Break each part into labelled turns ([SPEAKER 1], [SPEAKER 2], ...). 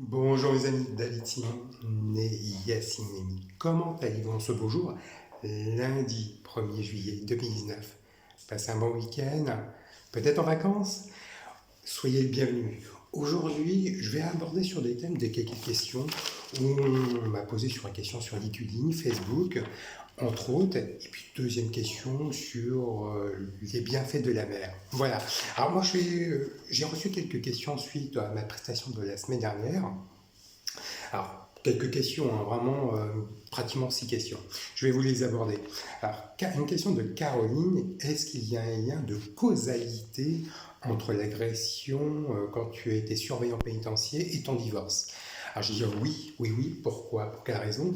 [SPEAKER 1] Bonjour les amis, David Simon, né Yacine Nemi. Comment allez-vous en ce beau jour, lundi 1er juillet 2019? Passez un bon week-end, peut-être en vacances? Soyez le bienvenu. Aujourd'hui, je vais aborder sur des thèmes de quelques questions où on m'a posé sur une question sur LinkedIn, Facebook, entre autres, et puis deuxième question sur les bienfaits de la mer. Voilà. Alors moi, j'ai reçu quelques questions suite à ma prestation de la semaine dernière. Alors, quelques questions, hein, vraiment pratiquement 6 questions. Je vais vous les aborder. Alors, une question de Caroline, est-ce qu'il y a un lien de causalité entre l'agression quand tu as été surveillant pénitentiaire et ton divorce? Alors, je dis oui, oui, oui. Pourquoi? Pour quelle raison?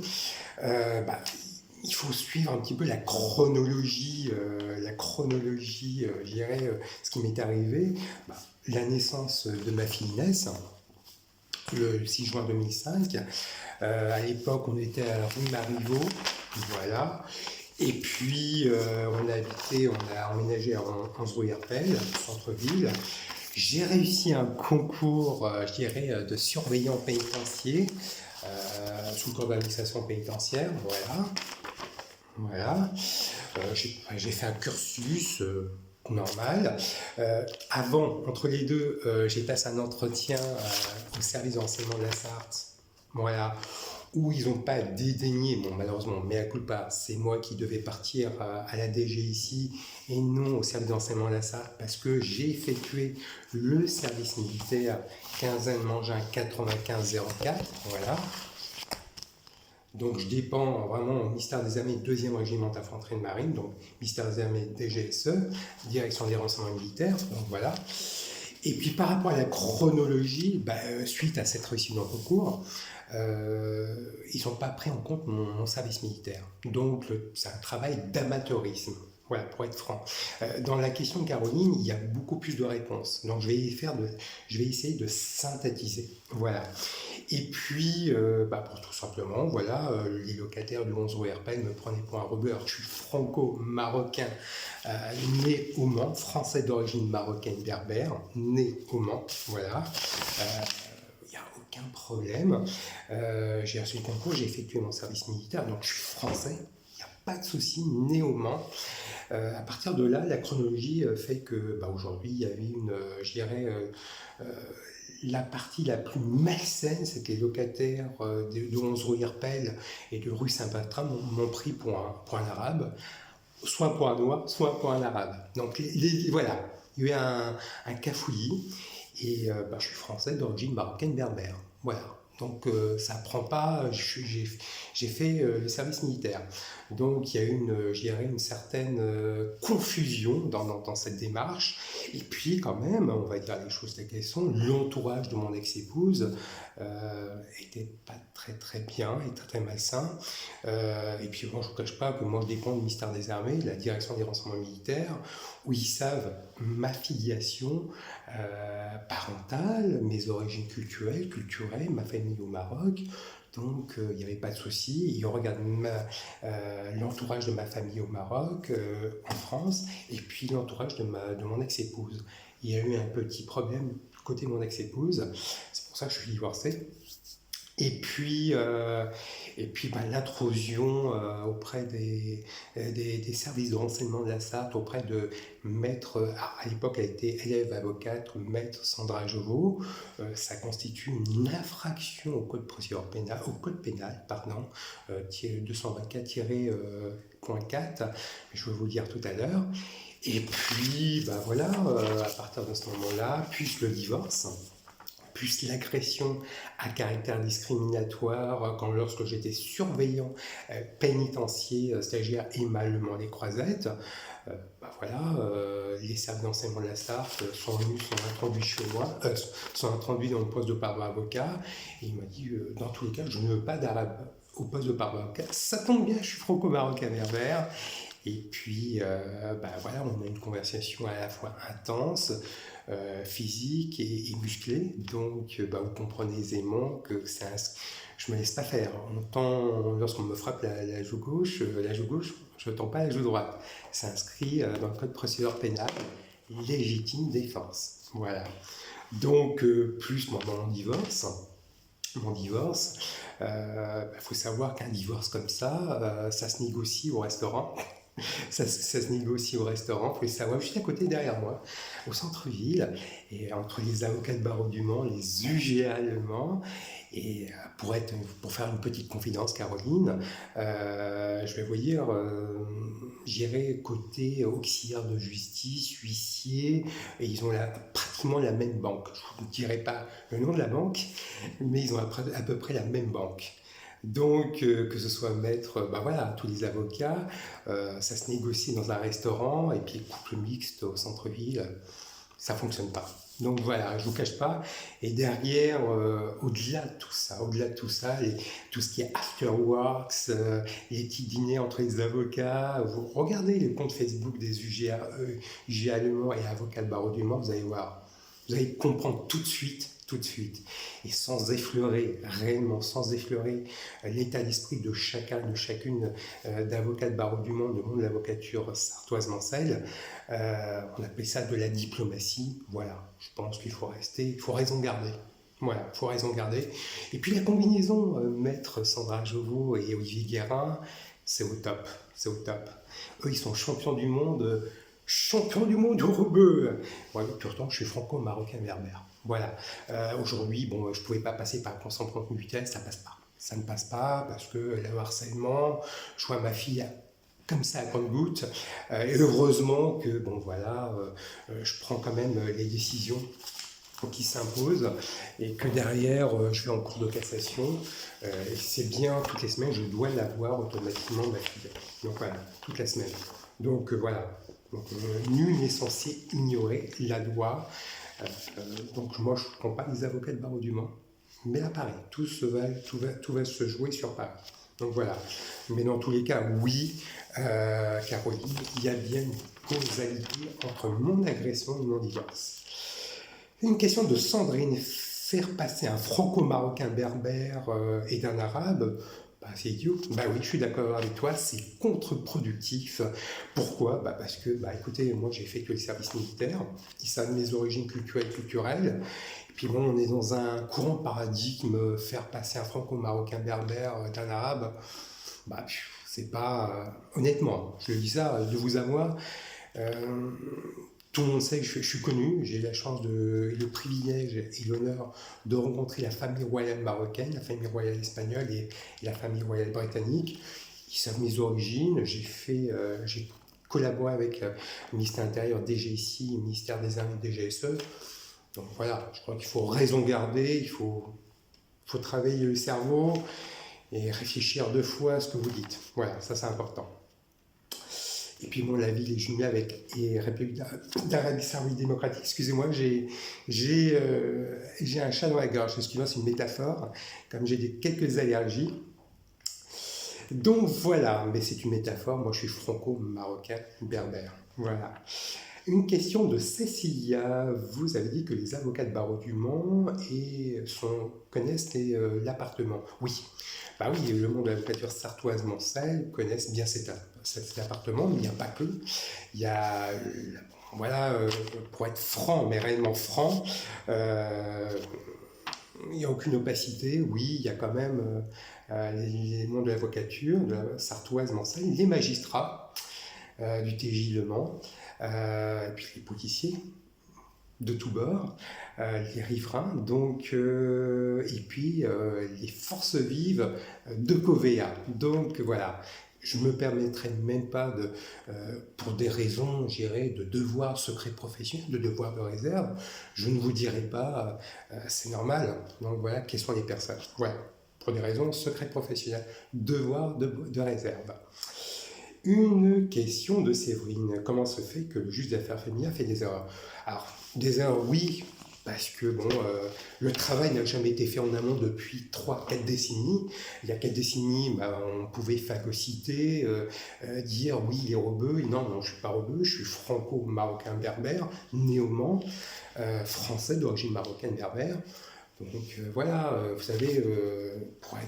[SPEAKER 1] Bah, il faut suivre un petit peu je dirais, ce qui m'est arrivé. Bah, la naissance de ma fille Inès, le 6 juin 2005. À l'époque, on était à la rue Marivaux, voilà. Et puis, on a emménagé à 11 rue Herpel, centre-ville. J'ai réussi un concours, je dirais, de surveillant pénitentiaire, sous le code d'administration pénitentiaire, voilà. Voilà. J'ai fait un cursus normal. Avant, entre les deux, j'ai passé un entretien au service d'enseignement de la Sarthe, voilà, où ils n'ont pas dédaigné, bon malheureusement, mea culpa, c'est moi qui devais partir à la DG ici et non au service d'enseignement de la Sarthe parce que j'ai effectué le service militaire quinzaine Mangin 9504, voilà. Donc je dépends vraiment au ministère des Armées, 2e régiment d'infanterie de marine, donc ministère des Armées DGSE, direction des renseignements militaires, donc voilà. Et puis par rapport à la chronologie, suite à cette réussite dans le concours, ils n'ont pas pris en compte mon service militaire. Donc c'est un travail d'amateurisme. Voilà, pour être franc. Dans la question de Caroline, il y a beaucoup plus de réponses. Donc je vais essayer de synthétiser. Voilà. Et puis, pour tout simplement, voilà, les locataires du 11 rue Herpel me prenaient pour un rebeu. Alors, je suis franco-marocain, né au Mans, français d'origine marocaine berbère, né au Mans, voilà. Il n'y a aucun problème. J'ai reçu le concours, j'ai effectué mon service militaire, donc je suis français. Il n'y a pas de souci, né au Mans. À partir de là, la chronologie fait que aujourd'hui, il y avait je dirais, la partie la plus malsaine, c'est que les locataires de 11 rue Herpel et de rue Saint-Patrin m'ont pris pour un arabe, soit pour un noir, soit pour un arabe. Donc voilà, il y a eu un cafouillis, et je suis français d'origine marocaine berbère. Voilà. Donc ça prend pas, j'ai fait le service militaire. Donc il y a eu je dirais une certaine confusion dans cette démarche. Et puis quand même, on va dire les choses telles qu'elles sont, l'entourage de mon ex-épouse était pas très très bien, et très très malsain. Et puis bon, je ne vous cache pas que moi je dépends du ministère des Armées, de la direction des renseignements militaires, où ils savent ma filiation parentale, mes origines culturelles, ma famille au Maroc. Donc il n'y avait pas de souci. Ils regardent l'entourage de ma famille au Maroc, en France, et puis l'entourage de mon ex-épouse. Il y a eu un petit problème côté de mon ex-épouse, c'est pour ça que je suis divorcé. Et puis, l'intrusion auprès des services de renseignement de la Sarthe, auprès de maître, à l'époque elle était élève avocate, maître Sandra Jovot, ça constitue une infraction au code pénal, pardon, 224-.4, je vais vous le dire tout à l'heure. Et puis, voilà, à partir de ce moment-là, puis le divorce, plus l'agression à caractère discriminatoire lorsque j'étais surveillant pénitentiaire, stagiaire et Malemont les Croisettes. Les services d'enseignement de la Sarthe sont introduits chez moi, sont introduits dans le poste de parlement avocat, et il m'a dit dans tous les cas je ne veux pas d'arabe au poste de parlement avocat. Ça tombe bien, je suis franco-marocain berbère. Et puis, on a une conversation à la fois intense, physique et musclée. Donc, vous comprenez aisément que je ne me laisse pas faire. Lorsqu'on me frappe la joue gauche, je ne tends pas la joue droite. C'est inscrit dans le code de procédure pénale, légitime défense. Voilà. Donc, plus mon divorce. mon divorce. Faut savoir qu'un divorce comme ça, ça se négocie au restaurant. Ça se négocie au restaurant, faut le savoir, juste à côté derrière moi, au centre-ville, et entre les avocats de barreau du Mans, les UGA allemands, et pour faire une petite confidence, Caroline, je vais vous dire, j'irai côté auxiliaire de justice, huissier, et ils ont pratiquement la même banque. Je ne dirai pas le nom de la banque, mais ils ont à peu près la même banque. Donc, que ce soit maître, voilà, tous les avocats, ça se négocie dans un restaurant, et puis couple mixte au centre-ville, ça fonctionne pas. Donc voilà, je vous cache pas. Et derrière, au-delà de tout ça, tout ce qui est afterworks, les petits dîners entre les avocats, vous regardez les comptes Facebook des UGA allemands et avocats de barreau du Mans, vous allez voir, vous allez comprendre tout de suite, et sans effleurer, réellement sans effleurer l'état d'esprit de chacun, de chacune d'avocats de barreau du monde, monde de l'avocature sartoise-mancelle. On appelle ça de la diplomatie. Voilà, je pense qu'il faut rester, il faut raison garder. Voilà, il faut raison garder. Et puis la combinaison maître Sandra Jovo et Olivier Guérin, c'est au top, c'est au top. Eux, ils sont champion du monde au rebeu. Ouais, pourtant, je suis franco-marocain berbère. Voilà. Aujourd'hui, bon, je ne pouvais pas passer par le consentement mutuel, ça passe pas. Ça ne passe pas parce que le harcèlement, je vois ma fille comme ça à compte-gouttes. Et heureusement que, bon, voilà, je prends quand même les décisions qui s'imposent et que derrière, je vais en cours de cassation. Et c'est bien, toutes les semaines, je dois l'avoir automatiquement, ma fille. Donc voilà, toute la semaine. Donc voilà. Donc, nul n'est censé ignorer la loi. Donc moi, je ne prends pas les avocats de barreau du Mans. Mais là, pareil, tout va se jouer sur Paris. Donc voilà. Mais dans tous les cas, oui, Caroline, il y a bien une causalité entre mon agression et mon divorce. Une question de Sandrine. Faire passer un franco-marocain berbère et d'un arabe, c'est idiot. Oui, je suis d'accord avec toi, c'est contre-productif. Pourquoi? Parce que, écoutez, moi j'ai fait que le service militaire, qui savent mes origines culturelles. Et puis bon, on est dans un courant paradigme, faire passer un franco-marocain berbère d'un arabe, c'est pas... honnêtement, je le dis ça de vous avoir. Tout le monde sait que je suis connu, j'ai la chance, le privilège et l'honneur de rencontrer la famille royale marocaine, la famille royale espagnole et la famille royale britannique. Ils savent mes origines, j'ai collaboré avec le ministère intérieur DGSI, le ministère des Armées DGSE. Donc voilà, je crois qu'il faut raison garder, il faut travailler le cerveau et réfléchir 2 fois à ce que vous dites. Voilà, ça c'est important. Et puis bon, la ville est jumelée avec la République d'Arabie Saoudite démocratique. Excusez-moi, j'ai un chat dans la gorge. Excusez-moi, c'est une métaphore, comme j'ai quelques allergies. Donc voilà, mais c'est une métaphore. Moi, je suis franco-marocain berbère. Voilà. Une question de Cécilia. Vous avez dit que les avocats de barreau du Mans connaissent l'appartement. Oui. Oui, le monde de l'avocature sartoise-mancelle connaissent bien cet appartement, mais il n'y a pas que. Il y a, voilà, pour être franc, mais réellement franc, il n'y a aucune opacité. Oui, il y a quand même les mondes de l'avocature, de la sartoise-mancelle, les magistrats du TJ Le Mans, et puis les policiers de tous bords, les riverains, et puis les forces vives de Covea. Donc voilà, je ne me permettrai même pas pour des raisons, de devoir secret professionnel, de devoir de réserve, je ne vous dirai pas, c'est normal. Donc voilà, quelles sont les personnes. Voilà, pour des raisons secret professionnel, devoir de réserve. Une question de Séverine. Comment se fait que le juge des affaires féminines fait des erreurs? Alors, des erreurs, oui, parce que le travail n'a jamais été fait en amont depuis 3-4 décennies. Il y a 4 décennies, on pouvait phagocyter, dire oui, il est rebeu. Non, je ne suis pas rebeu, je suis franco-marocain berbère, né au Mans, français d'origine marocaine berbère. Donc voilà, vous savez, vous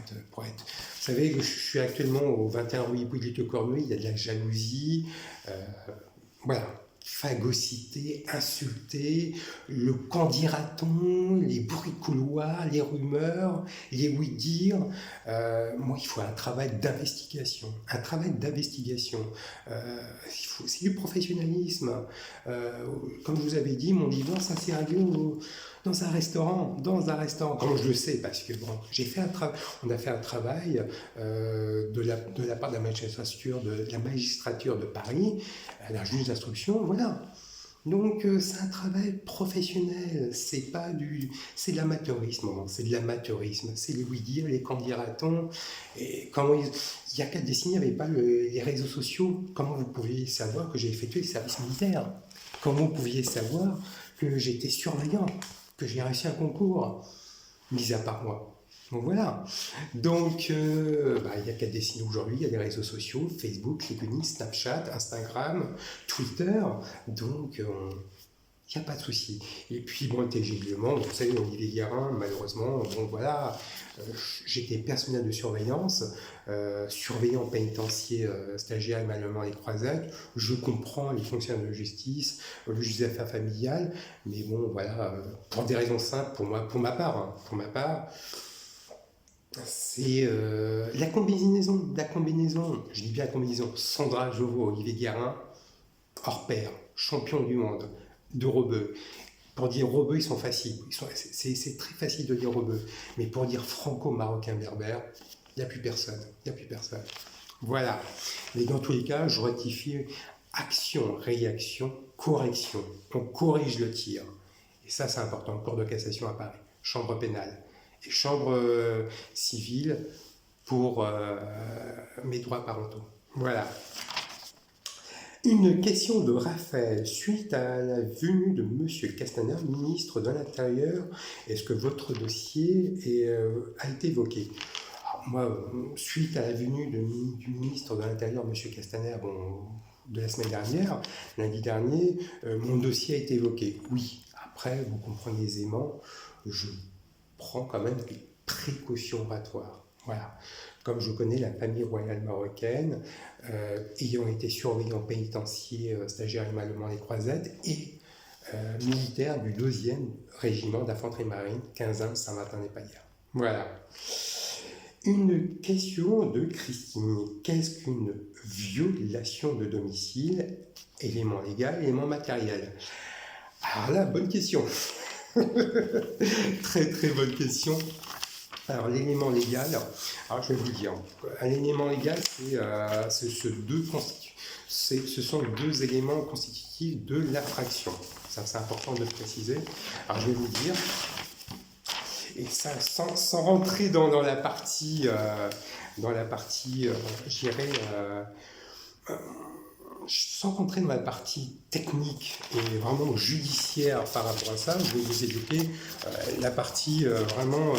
[SPEAKER 1] savez que je suis actuellement au 21 rue Hippolyte Cornuille, il y a de la jalousie, voilà. phagocyter, insulter, le qu'en dira-t-on, les bruits de couloir, les rumeurs, les oui-dire. Moi, il faut un travail d'investigation. Un travail d'investigation. C'est du professionnalisme. Comme je vous avais dit, mon divorce, ça s'est réglé dans un restaurant. Comment je le sais? Parce que bon, on a fait un travail de la part de la magistrature de Paris, la juge d'instruction, voilà. Donc c'est un travail professionnel, c'est de l'amateurisme, c'est de l'amateurisme, c'est les oui-dire, les qu'en dira-t-on. Et il y a 4 décennies, il n'y avait pas les réseaux sociaux. Comment vous pouviez savoir que j'ai effectué le service militaire? Comment vous pouviez savoir que j'étais surveillant, que j'ai réussi un concours, mis à part moi? Donc voilà. Donc, il y a 4 décennies aujourd'hui, il y a les réseaux sociaux, Facebook, LinkedIn, Snapchat, Instagram, Twitter. Donc, il n'y a pas de souci. Et puis, bon, intelligiblement, vous savez, Olivier Guérin, malheureusement, bon voilà, j'étais personnel de surveillance, surveillant pénitentiaire, stagiaire émalement les croisettes. Je comprends les fonctionnaires de justice, le juge des affaires familiales, mais bon, voilà, pour des raisons simples, pour ma part, c'est la combinaison, je dis bien la combinaison, Sandra Jovo, Olivier Guérin, hors pair, champion du monde de rebeu. Pour dire rebeu, ils sont faciles, c'est très facile de dire rebeu, mais pour dire franco-marocain berbère, il n'y a plus personne, Voilà, mais dans tous les cas, je rectifie action, réaction, correction, on corrige le tir. Et ça, c'est important, cour de cassation à Paris, chambre pénale. Et chambre civile pour mes droits parentaux. Voilà. Une question de Raphaël. Suite à la venue de M. Castaner, ministre de l'Intérieur, est-ce que votre dossier a été évoqué? Alors, moi, suite à la venue du ministre de l'Intérieur, M. Castaner, de la semaine dernière, lundi dernier, mon dossier a été évoqué. Oui, après, vous comprenez aisément, je prends quand même des précautions oratoires. Voilà. Comme je connais la famille royale marocaine, ayant été surveillant pénitencier, stagiaire émalement les croisettes, et militaire du 2e régiment d'infanterie marine, 15e Saint-Martin-des-Paillers. Voilà. Une question de Christine. Qu'est-ce qu'une violation de domicile? Élément légal, élément matériel. Alors là, bonne question. Très très bonne question. Alors l'élément légal, alors je vais vous dire, l'élément légal, ce sont 2 éléments constitutifs de l'infraction. Ça c'est important de le préciser. Alors je vais vous dire, et ça sans rentrer dans la partie, je dirais, sans rentrer dans la partie technique et vraiment judiciaire par rapport à ça, je vais vous évoquer la partie vraiment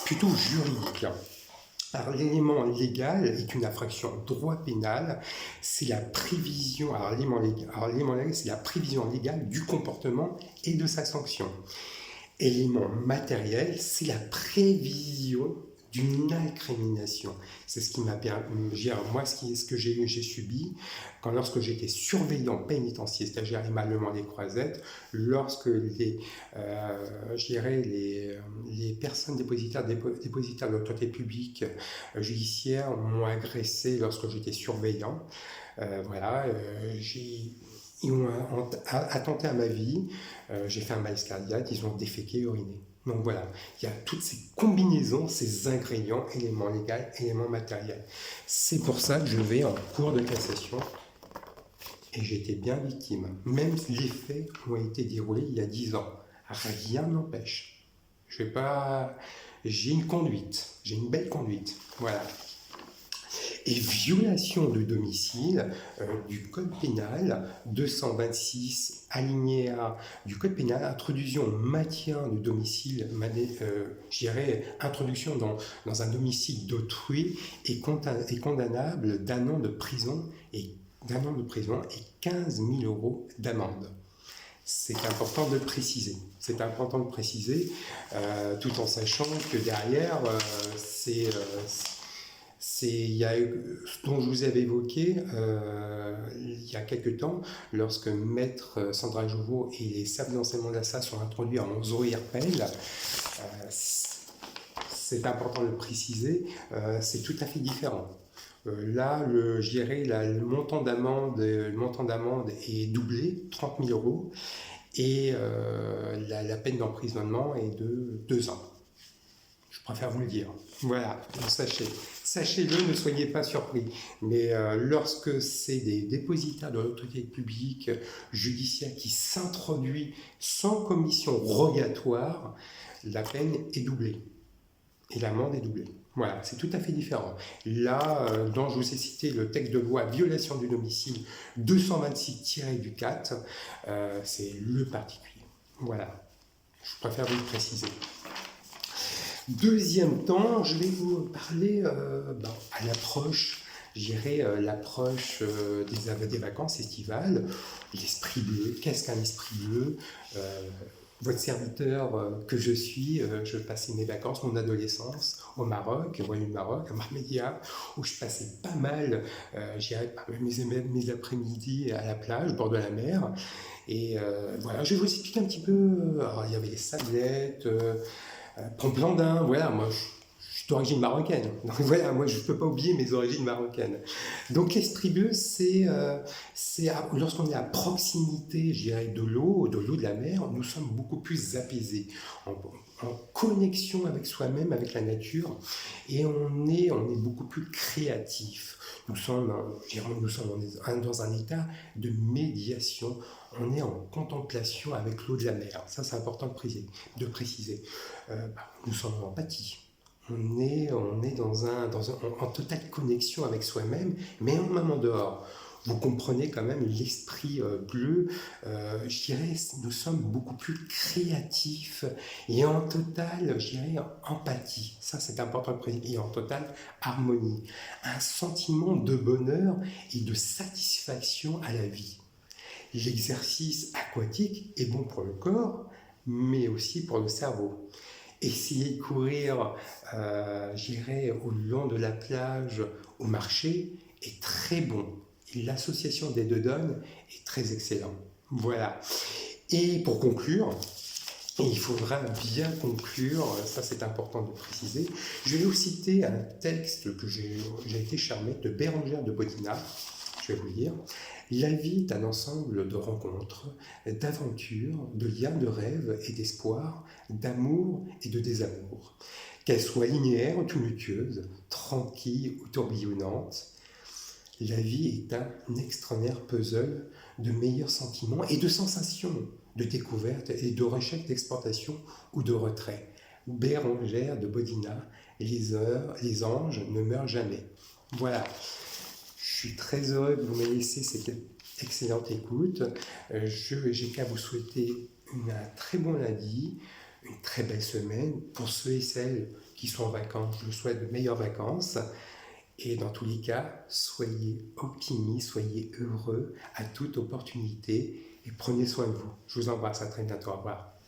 [SPEAKER 1] plutôt juridique. Alors l'élément légal est une infraction droit pénal, c'est la prévision, alors l'élément légal, c'est la prévision légale du comportement et de sa sanction. Élément matériel, c'est la prévision d'une incrimination. C'est ce qui m'a permis, moi, ce que j'ai subi lorsque j'étais surveillant pénitentiaire, stagiaire émalement les croisettes, lorsque les personnes dépositaires de l'autorité publique judiciaire m'ont agressé lorsque j'étais surveillant. Ils ont attenté à ma vie, j'ai fait un malaise cardiaque, ils ont déféqué, uriné. Donc voilà, il y a toutes ces combinaisons, ces ingrédients, éléments légaux, éléments matériels. C'est pour ça que je vais en cour de cassation et j'étais bien victime. Même si les faits ont été déroulés il y a 10 ans, rien n'empêche. J'ai une conduite, j'ai une belle conduite, voilà. Et violation de domicile du Code pénal, 226 alinéa du Code pénal, introduction maintien de domicile, introduction dans un domicile d'autrui est condamnable d'un an de prison et 15 000 € d'amende. C'est important de le préciser. Tout en sachant que derrière, Il y a ce dont je vous avais évoqué il y a quelque temps, lorsque Maître Sandra Jouveau et les sables d'enseignement d'Assa sont introduits en ZOIRPEL. C'est important de le préciser, c'est tout à fait différent. Là, je dirais, le montant d'amende est doublé, 30 000 euros, et la peine d'emprisonnement est de 2 ans. Je préfère vous le dire. Voilà, sachez-le, ne soyez pas surpris. Mais lorsque c'est des dépositaires de l'autorité publique judiciaire qui s'introduit sans commission rogatoire, la peine est doublée et l'amende est doublée. Voilà, c'est tout à fait différent. Là, dont je vous ai cité le texte de loi violation du domicile 226-4, c'est le particulier. Voilà, je préfère vous le préciser. Deuxième temps, je vais vous parler à l'approche, l'approche des vacances estivales, l'esprit bleu. Qu'est-ce qu'un esprit bleu? Votre serviteur que je suis, je passais mes vacances, mon adolescence au Maroc, au Royaume-Maroc, à Marbella, où je passais pas mal, mes après-midi à la plage, bord de la mer. Et voilà, je vais vous expliquer un petit peu. Alors, il y avait les sablettes, Pont-Blandin, voilà, moi je suis d'origine marocaine. Donc voilà, moi je ne peux pas oublier mes origines marocaines. Donc l'esprit bleu, c'est lorsqu'on est à proximité, je dirais, de l'eau de la mer, nous sommes beaucoup plus apaisés, en connexion avec soi-même, avec la nature, et on est beaucoup plus créatif. Nous sommes dans un état de médiation. On est en contemplation avec l'eau de la mer. Ça, c'est important de préciser. Nous sommes en empathie. On est en totale connexion avec soi-même, mais même en dehors. Vous comprenez quand même l'esprit bleu, je dirais, nous sommes beaucoup plus créatifs et en totale, je dirais, empathie. Ça, c'est important de préciser, et en totale harmonie. Un sentiment de bonheur et de satisfaction à la vie. L'exercice aquatique est bon pour le corps, mais aussi pour le cerveau. Essayez de courir, j'irai au long de la plage, au marché, est très bon. Et l'association des deux donnes est très excellente. Voilà. Et pour conclure, il faudra bien conclure, ça c'est important de préciser, je vais vous citer un texte que j'ai été charmé de Bérengère de Bodina. Je vais vous lire. La vie est un ensemble de rencontres, d'aventures, de liens de rêves et d'espoir, d'amour et de désamour. Qu'elles soient linéaires ou tumultueuses, tranquilles ou tourbillonnantes, la vie est un extraordinaire puzzle de meilleurs sentiments et de sensations, de découvertes et de recherche d'exportation ou de retrait. Bérengère de Bodina, les anges ne meurent jamais. Voilà. Je suis très heureux que vous m'ayez laissé cette excellente écoute. J'ai qu'à vous souhaiter un très bon lundi, une très belle semaine. Pour ceux et celles qui sont en vacances, je vous souhaite de meilleures vacances. Et dans tous les cas, soyez optimistes, soyez heureux à toute opportunité et prenez soin de vous. Je vous embrasse, à très bientôt, au revoir.